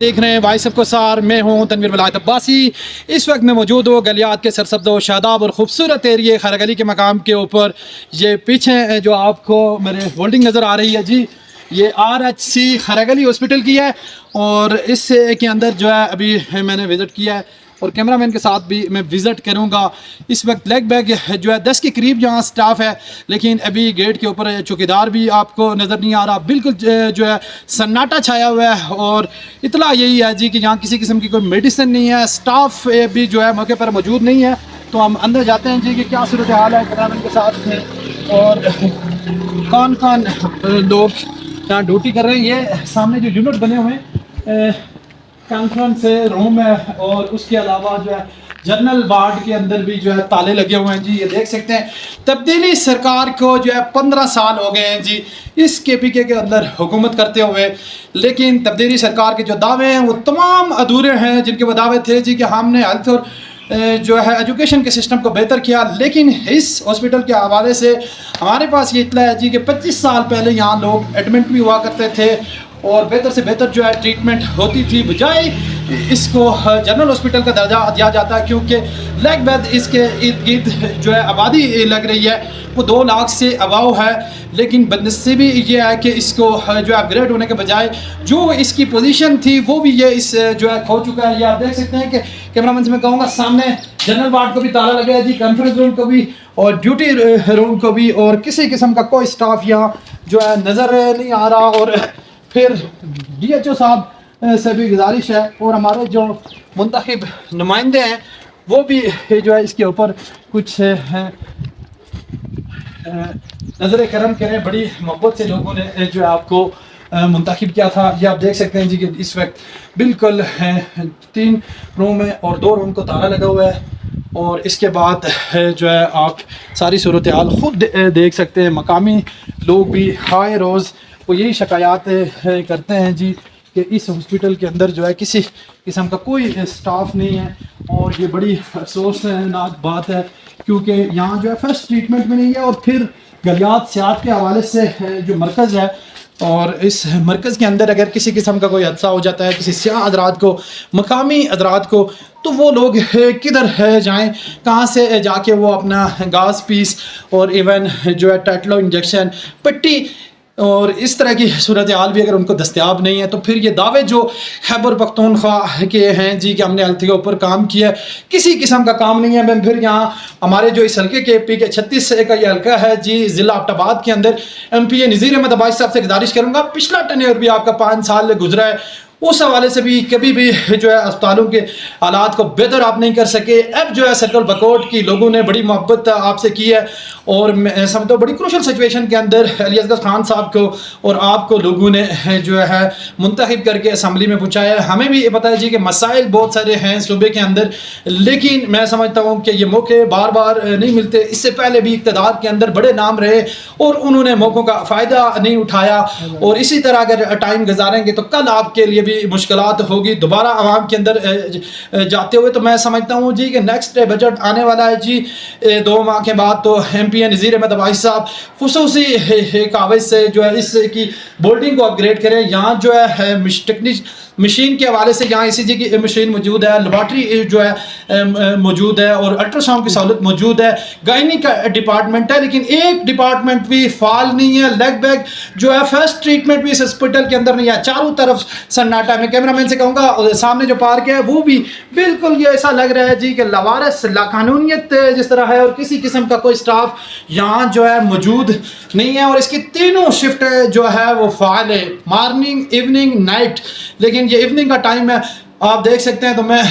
देख रहे हैं वाइस ऑफ कोसार। मैं हूं तनवीर वलायत अब्बासी। इस वक्त मैं मौजूद हूँ गलियात के सरसब्ज़ व शादाब और ख़ूबसूरत एरिए खैरगली के मकाम के ऊपर। ये पीछे जो आपको मेरे होल्डिंग नज़र आ रही है जी, ये RHC खैरगली हॉस्पिटल की है और इस के अंदर जो है अभी मैंने विज़िट किया है और कैमरामैन के साथ भी मैं विज़िट करूंगा। इस वक्त लेग बैग जो है 10 के करीब यहाँ स्टाफ है, लेकिन अभी गेट के ऊपर चौकीदार भी आपको नज़र नहीं आ रहा। बिल्कुल जो है सन्नाटा छाया हुआ है और इतला यही है जी कि यहाँ किसी किस्म की कोई मेडिसिन नहीं है, स्टाफ भी जो है मौके पर मौजूद नहीं है। तो हम अंदर जाते हैं जी कि क्या सूरत हाल है कैमरामैन के साथ में और कौन कौन लोग यहाँ ड्यूटी कर रहे हैं। ये सामने जो यूनिट बने हुए हैं कॉन्फ्रेंस रूम है और उसके अलावा जो है जनरल वार्ड के अंदर भी जो है ताले लगे हुए हैं जी। ये देख सकते हैं तब्दीली सरकार को जो है 15 साल हो गए हैं जी इस KPK के अंदर हुकूमत करते हुए, लेकिन तब्दीली सरकार के जो दावे हैं वो तमाम अधूरे हैं। जिनके वो दावे थे जी कि हमने हेल्थ और जो है एजुकेशन के सिस्टम को बेहतर किया, लेकिन इस हॉस्पिटल के हवाले से हमारे पास ये इतला है जी कि 25 साल पहले यहाँ लोग एडमिट भी हुआ करते थे और बेहतर से बेहतर जो है ट्रीटमेंट होती थी, बजाय इसको जनरल हॉस्पिटल का दर्जा दिया जाता है क्योंकि लेग बैग इसके इर्द गिर्द जो है आबादी लग रही है वो 2 लाख से अबाव है। लेकिन बदनसीबी ये है कि इसको जो है अपग्रेड होने के बजाय जो इसकी पोजीशन थी वो भी ये इस जो है खो चुका है। ये आप देख सकते हैं कि कैमरामैन से मैं कहूँगा सामने जनरल वार्ड को भी ताला लगा है जी, कॉन्फ्रेंस रूम को भी और ड्यूटी रूम को भी, और किसी किस्म का कोई स्टाफ यहाँ जो है नज़र नहीं आ रहा। और फिर DHO साहब से भी गुजारिश है और हमारे जो मुंतखब नुमाइंदे हैं वो भी जो है इसके ऊपर कुछ नज़र करम करें। बड़ी मोहब्बत से लोगों ने जो है आपको मुंतखब किया था। ये आप देख सकते हैं जी कि इस वक्त बिल्कुल 3 रूम है और 2 रूम को ताला लगा हुआ है और इसके बाद जो है आप सारी सूरत हाल खुद देख सकते हैं। मकामी लोग भी हाय रोज़ वो यही शिकायत करते हैं जी कि इस हॉस्पिटल के अंदर जो है किसी किस्म का कोई स्टाफ नहीं है और ये बड़ी अफसोसनाक बात है क्योंकि यहाँ जो है फर्स्ट ट्रीटमेंट भी नहीं है। और फिर गलियात सियाहत के हवाले से जो मरकज़ है और इस मरकज़ के अंदर अगर किसी किस्म का कोई हादसा हो जाता है किसी सियाह हज़रात को, मकामी हज़रात को, तो वो लोग किधर जाएं, कहाँ से जाके वो अपना गाज पीस और इवन जो है टेटलो इंजेक्शन पट्टी और इस तरह की सूरत हाल भी अगर उनको दस्तयाब नहीं है तो फिर ये दावे जो खैबर पख्तूनख्वा के हैं जी कि हमने हेल्थ के ऊपर काम किया है, किसी किस्म का काम नहीं है। मैं फिर यहाँ हमारे जो इस हल्के के PK 36 का ये हल्का है जी ज़िला एबटाबाद के अंदर MPA नज़ीर अहमद अब्बासी साहब से गुजारिश करूँगा, पिछला टेन्योर भी आपका 5 साल गुजरा है, उस हवाले से भी कभी भी जो है अस्पतालों के हालात को बेहतर आप नहीं कर सके। अब जो है सर्कल बकोट की लोगों ने बड़ी मोहब्बत आपसे की है और मैं समझता हूँ बड़ी क्रूशल सिचुएशन के अंदर अली असगर खान साहब को और आपको लोगों ने जो है मुंतखब करके असम्बली में पहुँचाया है। हमें भी ये पता है जी कि मसाइल बहुत सारे हैं सूबे के अंदर, लेकिन मैं समझता हूँ कि ये मौके बार बार नहीं मिलते। इससे पहले भी इक़्तिदार के अंदर बड़े नाम रहे और उन्होंने मौक़ों का फ़ायदा नहीं उठाया और इसी तरह अगर टाइम गुजारेंगे तो कल आपके लिए मुश्किलात होगी दोबारा आवाम के अंदर जाते हुए। तो मैं समझता हूँ जी कि नेक्स्ट बजट आने वाला है जी 2 माह के बाद, तो MPA नज़ीर अहमद अब्बासी साहब खुसूसी कागज़ से जो है इसकी बोल्डिंग को अपग्रेड करें। यहाँ जो है मशीन के हवाले से यहाँ ECG की मशीन मौजूद है, लेबॉर्ट्री जो है मौजूद है और अल्ट्रासाउंड की सहूलत मौजूद है, गायनी का डिपार्टमेंट है, लेकिन एक डिपार्टमेंट भी फाल नहीं है। लेग बैग जो है फर्स्ट ट्रीटमेंट भी इस हॉस्पिटल के अंदर नहीं है, चारों तरफ सन्नाटा। मैं कैमरामैन से कहूँगा सामने जो पार्क है वो भी बिल्कुल ये ऐसा लग रहा है जी कि लवारस लाकानूनियत जिस तरह है और किसी किस्म का कोई स्टाफ यहाँ जो है मौजूद नहीं है। और इसकी तीनों शिफ्ट जो है वो फाल है, मॉर्निंग, इवनिंग, नाइट, लेकिन ये इवनिंग का टाइम है आप देख सकते हैं। तो मैं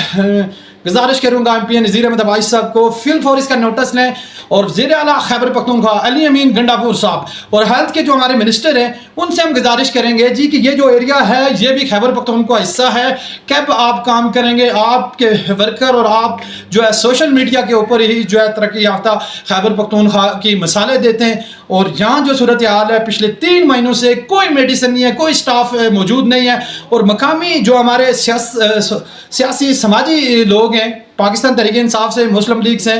गुजारिश करूँगा MPA नज़ीर अहमद अब्बासी साहब को फिल फॉर इसका नोटिस लें और वज़ीर आला खैबर पख्तूनख्वा अली अमीन गंडापुर साहब और हेल्थ के जो हमारे मिनिस्टर हैं उनसे हम गुजारिश करेंगे जी कि ये जो एरिया है ये भी खैबर पख्तूनख्वा का हिस्सा है। कब आप काम करेंगे, आपके वर्कर और आप जो है सोशल मीडिया के ऊपर ही जो है तरक्की याफ्ता खैबर पख्तूनख्वा की मिसालें देते हैं और यहाँ जो सूरत हाल है पिछले 3 महीनों से कोई मेडिसिन नहीं है, कोई स्टाफ मौजूद नहीं है और मकामी जो हमारे सियासी समाजी लोग हैं پاکستان تحریک انصاف سے، مسلم لیگ سے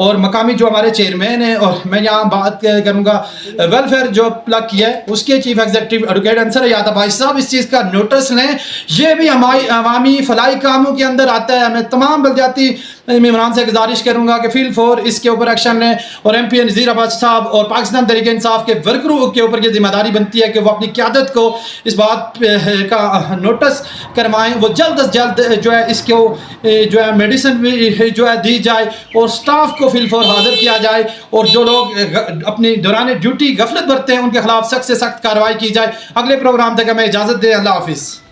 اور مقامی جو ہمارے چیئرمین ہیں، اور میں یہاں بات کروں گا ویلفیئر جو پلگ کیا ہے اس کے چیف ایگزیکٹو ایڈوکیٹ انصر حیات بھائی صاحب اس چیز کا نوٹس لیں. یہ بھی ہماری عوامی فلاحی کاموں کے اندر آتا ہے. میں تمام بلدیاتی ممبران سے گزارش کروں گا کہ فیل فور اس کے اوپر ایکشن لیں، اور ایم پی نذیر عباس صاحب اور پاکستان تحریک انصاف کے ورکروں کے اوپر یہ ذمہ داری بنتی ہے کہ وہ اپنی قیادت کو اس بات کا نوٹس کروائیں. وہ جلد از جلد جو ہے اس کو جو ہے میڈیسن بھی جو ہے دی جائے اور سٹاف کو فیل فور حاضر کیا جائے، اور جو لوگ اپنی دوران ڈیوٹی غفلت برتتے ہیں ان کے خلاف سخت سے سخت کارروائی کی جائے. اگلے پروگرام تک ہمیں اجازت دیں. اللہ حافظ.